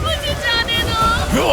मुझे जाने दो।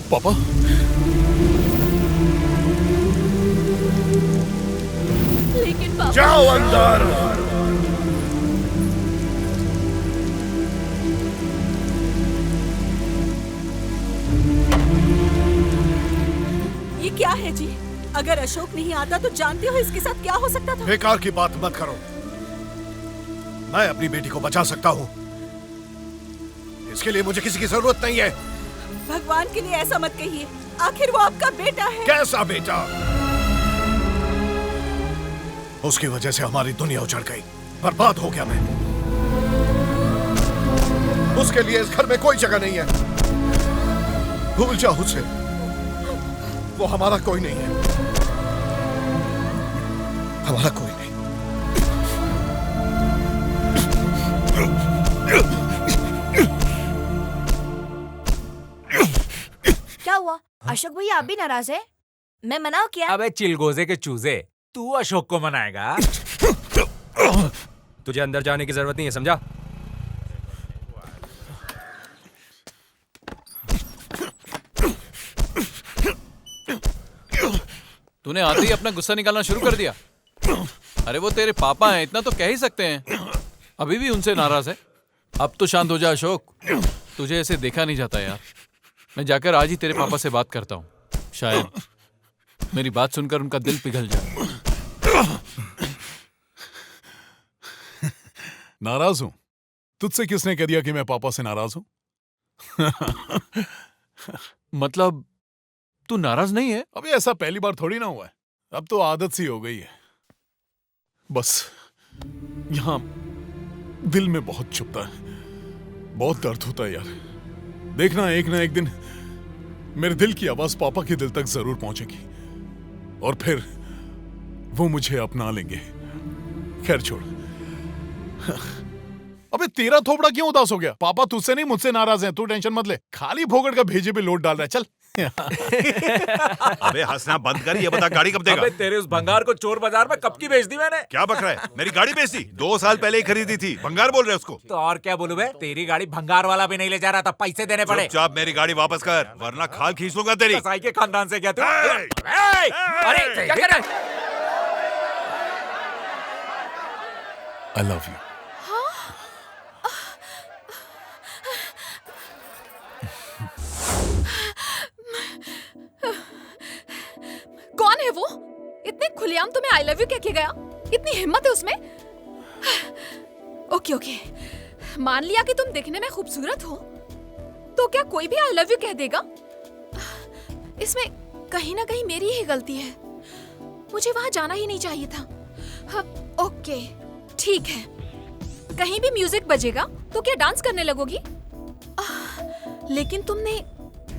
पापा, लेकिन पापा, जाओ अंदर। ये क्या है जी? अगर अशोक नहीं आता तो जानते हो इसके साथ क्या हो सकता था? बेकार की बात मत करो। मैं अपनी बेटी को बचा सकता हूँ। इसके लिए मुझे किसी की जरूरत नहीं है। भगवान के लिए ऐसा मत कहिए। आखिर वो आपका बेटा है। कैसा बेटा? उसकी वजह से हमारी दुनिया उजड़ गई, बर्बाद हो गया मैं। उसके लिए इस घर में कोई जगह नहीं है। भूल जाओ उसे। वो हमारा कोई नहीं है। हमारा कोई नहीं। क्या हुआ? अशोक भैया आप भी नाराज है? मैं मनाऊं क्या? अबे चिलगोजे के चूजे, तू अशोक को मनाएगा? तुझे अंदर जाने की जरूरत नहीं है, समझा? तूने आते ही अपना गुस्सा निकालना शुरू कर दिया। अरे वो तेरे पापा हैं, इतना तो कह ही सकते हैं। अभी भी उनसे नाराज है? अब तो शांत हो जा अशोक। तुझे ऐसे देखा नहीं जाता यार। मैं जाकर आज ही तेरे पापा से बात करता हूँ। शायद मेरी बात सुनकर उनका दिल पिघल जाए। नाराज हूं? तुझसे किसने कह दिया कि मैं पापा से नाराज हूं? मतलब तू नाराज नहीं है? अभी ऐसा पहली बार थोड़ी ना हुआ है। अब तो आदत सी हो गई है। बस यहां दिल में बहुत चुभता है, बहुत दर्द होता है यार। देखना एक ना एक दिन मेरे दिल की आवाज पापा के दिल तक जरूर पहुंचेगी और फिर वो मुझे अपना लेंगे। खैर छोड़। अबे तेरा थोबड़ा क्यों उदास हो गया? पापा तुझसे नहीं मुझसे नाराज हैं। तू टेंशन मत ले। खाली भोगड़ का भेजे पे लोड डाल रहा है। चल। अबे हंसना बंद कर। ये बता गाड़ी कब देगा? अबे तेरे उस भंगार को चोर बाजार में कब की बेच दी मैंने? क्या बक रहा है? मेरी गाड़ी बेच दी। 2 साल पहले ही खरीदी थी। भंगार बोल रहे उसको? तो और क्या बोलूं बे? तेरी गाड़ी भंगार वाला भी नहीं ले जा रहा था, पैसे देने पड़े। चुपचाप मेरी गाड़ी वापस कर, वरना खाल खींच लूंगा तेरी। कसाई के खानदान से क्या तू? अरे क्या कर रहा है? I love you. कौन है वो? इतने खुलेआम तुम्हें आई लव यू कह के गया? इतनी हिम्मत है उसमें? ओके ओके, मान लिया कि तुम दिखने में खूबसूरत हो, तो क्या कोई भी आई लव यू कह देगा? इसमें कहीं ना कहीं मेरी ही गलती है। मुझे वहां जाना ही नहीं चाहिए था। हाँ, ओके ठीक है। कहीं भी म्यूजिक बजेगा तो क्या डांस करने लगोगी? लेकिन तुमने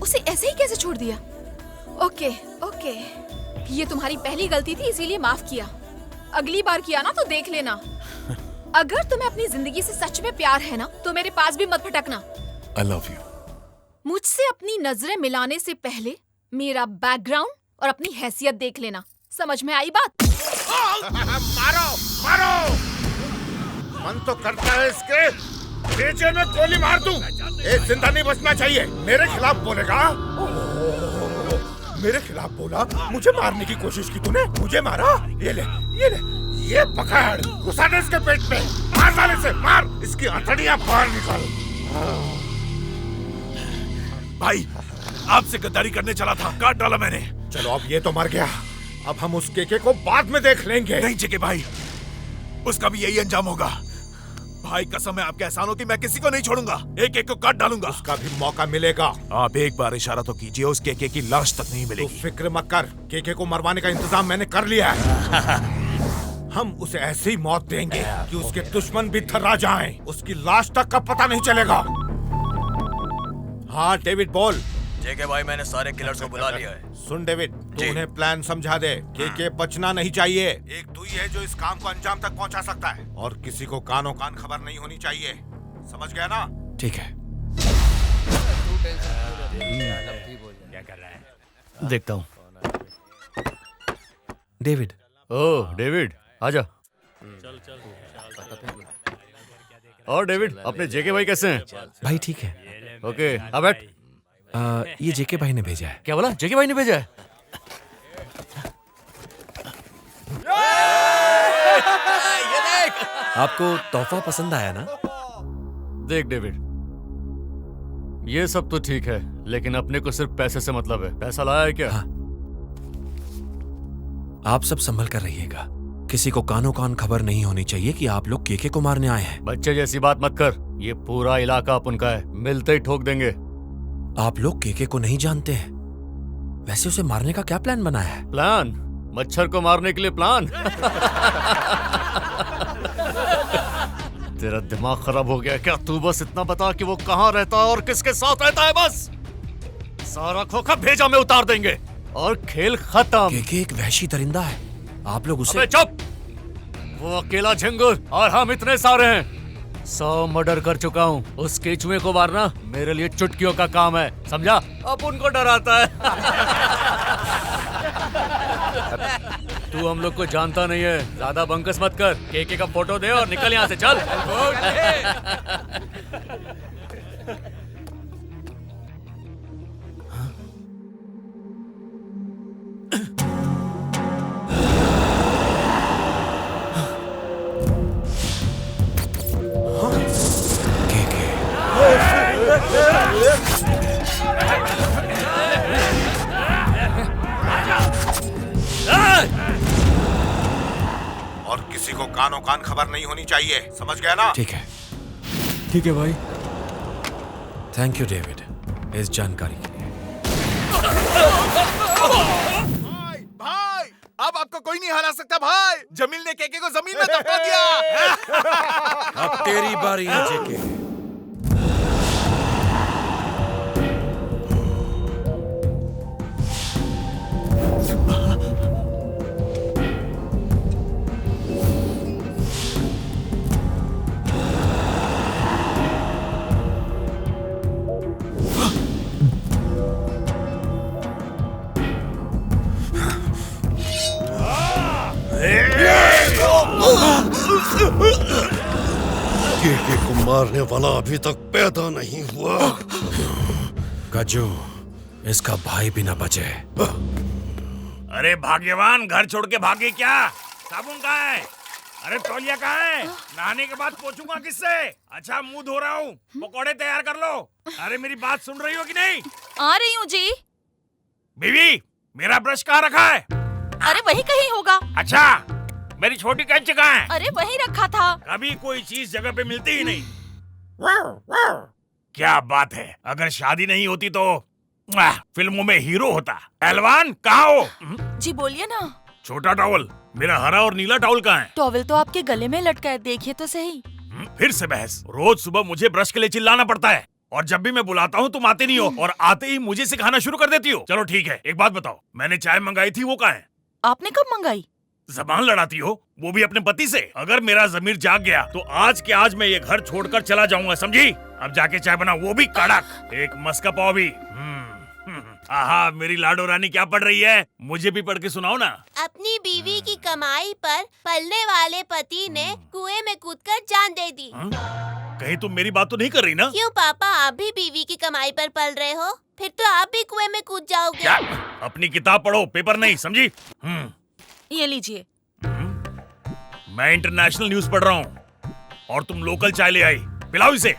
उसे ऐसे ही कैसे छोड़ दिया? ओके ओके, ये तुम्हारी पहली गलती थी, इसीलिए माफ किया। अगली बार किया ना तो देख लेना। अगर तुम्हें अपनी जिंदगी से सच में प्यार है ना, तो मेरे पास भी मत भटकना। I love you. मुझसे अपनी नजरें मिलाने से पहले मेरा बैकग्राउंड और अपनी हैसियत देख लेना। समझ में आई बात? मारो मारो। मन तो करता है इसके पेचे में गोली मार दूं। एक जिंदा नहीं बचना चाहिए। मेरे खिलाफ बोलेगा? मेरे खिलाफ बोला? मुझे मारने की कोशिश की तूने? मुझे मारा? ये ले, ये पकड़। घुसा दे इसके पेट में। मार साले से, मार। इसकी अतड़ियां बाहर निकाल। भाई आपसे गद्दारी करने चला था, काट डाला मैंने। चलो अब ये तो मर गया। अब हम उस केके को बाद में देख लेंगे। नहीं जेके भाई, उसका भी यही अंजाम होगा। भाई कसम है आपके एहसानों की, मैं किसी को नहीं छोड़ूंगा। एक एक को काट डालूंगा। उसका भी मौका मिलेगा। आप एक बार इशारा तो कीजिए, उस केके की लाश तक नहीं तू मिलेगी। फिक्र मत कर, केके को मरवाने का इंतजाम मैंने कर लिया है। हम उसे ऐसी मौत देंगे कि उसके दुश्मन भी थर्रा जाएं। उसकी लाश तक का पता नहीं चलेगा। हाँ डेविड बोल। जेके भाई मैंने सारे किलर्स को बुला लिया है। सुन डेविड, तू उन्हें प्लान समझा दे। केके बचना नहीं चाहिए। एक तू ही है जो इस काम को अंजाम तक पहुंचा सकता है, और किसी को कानों कान खबर नहीं होनी चाहिए। समझ गया ना? ठीक है। देखता हूँ। डेविड। ओह डेविड, आजा। और डेविड, अपने जेके भाई कैसे हैं? भाई ठीक है। ओके, अब बैठ। ये जेके भाई ने भेजा है। क्या बोला? जेके भाई ने भेजा है? ये देख। आपको तोहफा पसंद आया ना? देख डेविड, ये सब तो ठीक है, लेकिन अपने को सिर्फ पैसे से मतलब है। पैसा लाया है क्या? हाँ। आप सब संभल कर रहिएगा। किसी को कानों कान खबर नहीं होनी चाहिए कि आप लोग केके को मारने आए हैं। बच्चे जैसी बात मत कर। ये पूरा इलाका अपन का है, मिलते ही ठोक देंगे। आप लोग केके को नहीं जानते हैं। वैसे उसे मारने का क्या प्लान बनाया है? प्लान? मच्छर को मारने के लिए प्लान? तेरा दिमाग खराब हो गया क्या? तू बस इतना बता कि वो कहाँ रहता है और किसके साथ रहता है, बस। सारा खोखा भेजा में उतार देंगे और खेल खत्म। केके एक वहशी दरिंदा है। आप लोग उसे... अबे चुप! वो अकेला झिंगुर और हम इतने सारे हैं। 100 मर्डर कर चुका हूँ। उस केचुए को मारना मेरे लिए चुटकियों का काम है, समझा? अब उनको डराता है। तू हम लोग को जानता नहीं है, ज्यादा बंकस मत कर। केके का फोटो दे और निकल यहाँ से, चल। और किसी को कानों कान खबर नहीं होनी चाहिए। समझ गया ना? ठीक है। ठीक है भाई। थैंक यू डेविड इस जानकारी के लिए। भाई अब आपको कोई नहीं हरा सकता। भाई जमील ने केके को जमीन में दबा दिया। अब तेरी बारी है जेके। केके को मारने वाला अभी तक पैदा नहीं हुआ। गज्जू, इसका भाई भी न बचे। अरे भाग्यवान, घर छोड़ के भागे क्या? साबुन कहाँ है? अरे तौलिया कहाँ है? नहाने के बाद पोछूंगा किससे? अच्छा मुंह धो रहा हूँ, पकौड़े तैयार कर लो। अरे मेरी बात सुन रही हो कि नहीं? आ रही हूँ जी। बीवी, मेरा ब्रश कहाँ रखा है? अरे वही कहीं होगा। अच्छा, मेरी छोटी कैंची कहाँ है? अरे वही रखा था। कभी कोई चीज जगह पे मिलती ही नहीं। क्या बात है, अगर शादी नहीं होती तो फिल्मों में हीरो होता। पहलवान कहाँ हो? जी बोलिए ना। छोटा टॉवल, मेरा हरा और नीला टॉवल कहाँ है? टॉवल तो आपके गले में लटका है, देखिए तो सही। फिर से बहस। रोज सुबह मुझे ब्रश के लिए चिल्लाना पड़ता है, और जब भी मैं बुलाता हूँ तुम आते नहीं हो, और आते ही मुझे सिखाना शुरू कर देती हो। चलो ठीक है, एक बात बताओ, मैंने चाय मंगाई थी वो कहाँ है? आपने कब मंगाई? जबान लड़ाती हो, वो भी अपने पति से। अगर मेरा जमीर जाग गया तो आज के आज मैं ये घर छोड़कर चला जाऊंगा, समझी? अब जाके चाय बना, वो भी कड़क, एक मस्का पाव भी। आहा, मेरी लाडो रानी क्या पढ़ रही है? मुझे भी पढ़ के सुनाओ ना। अपनी बीवी की कमाई पर पलने वाले पति ने कुएं में कूदकर जान दे दी। कहीं तुम मेरी बात तो नहीं कर रही ना? क्यों पापा, आप भी बीवी की कमाई पर पल रहे हो? फिर तो आप भी कुएं में कूद जाओगे। क्या? अपनी किताब पढ़ो, पेपर नहीं, समझी? ये लीजिए। मैं इंटरनेशनल न्यूज पढ़ रहा हूँ और तुम लोकल चाय ले आई। पिलाओ इसे।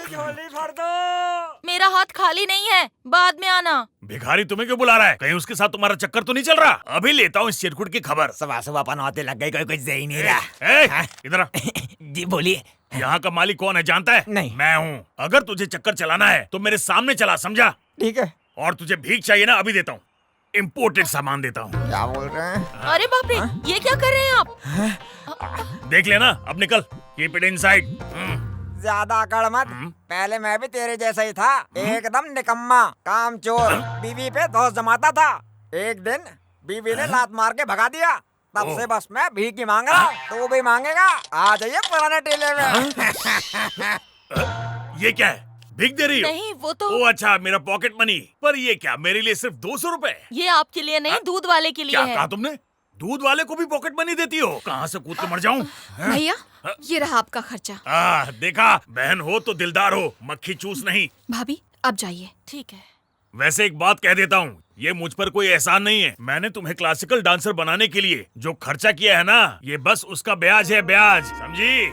झोली भर दो। मेरा हाथ खाली नहीं है, बाद में आना। भिखारी तुम्हें क्यों बुला रहा है? कहीं उसके साथ तुम्हारा चक्कर तो नहीं चल रहा? अभी लेता हूँ इस चिरकुट की खबर। सुबह सुबह पनौते लग गए, कोई कुछ दे ही नहीं रहा। इधर आ। जी बोलिए। यहाँ का मालिक कौन है जानता है? नहीं। मैं हूँ। अगर तुझे चक्कर चलाना है तो मेरे सामने चला, समझा? ठीक है। और तुझे भीख चाहिए ना, अभी देता हूँ। इम्पोर्टेड सामान देता हूँ। क्या बोल रहे हैं? अरे बाप रे, ये क्या कर रहे हैं आप? देख लेना, अब निकल। Keep it inside. ज्यादा अकड़ मत। पहले मैं भी तेरे जैसा ही था, एकदम निकम्मा, कामचोर, बीवी पे दोष जमाता था। एक दिन बीवी ने लात मार के भगा दिया, तब से बस मैं भीख ही मांग रहा हूँ। तू भी मांगेगा? आ जाइए पुराने टीले में। ये क्या है? भीख दे रही हो? नहीं, वो तो। ओ अच्छा, मेरा पॉकेट मनी। पर ये क्या, मेरे लिए सिर्फ 200 रुपए? ये आपके लिए नहीं, दूध वाले के लिए क्या है। कहा तुमने? दूध वाले को भी पॉकेट मनी देती हो? कहाँ से कूद के मर जाऊं? भैया, ये रहा आपका खर्चा। देखा, बहन हो तो दिलदार हो, मक्खी चूस नहीं। भाभी, अब जाइए। ठीक है। वैसे एक बात कह देता हूँ, ये मुझ पर कोई एहसान नहीं है। मैंने तुम्हें क्लासिकल डांसर बनाने के लिए जो खर्चा किया है ना, ये बस उसका ब्याज है, ब्याज, समझी?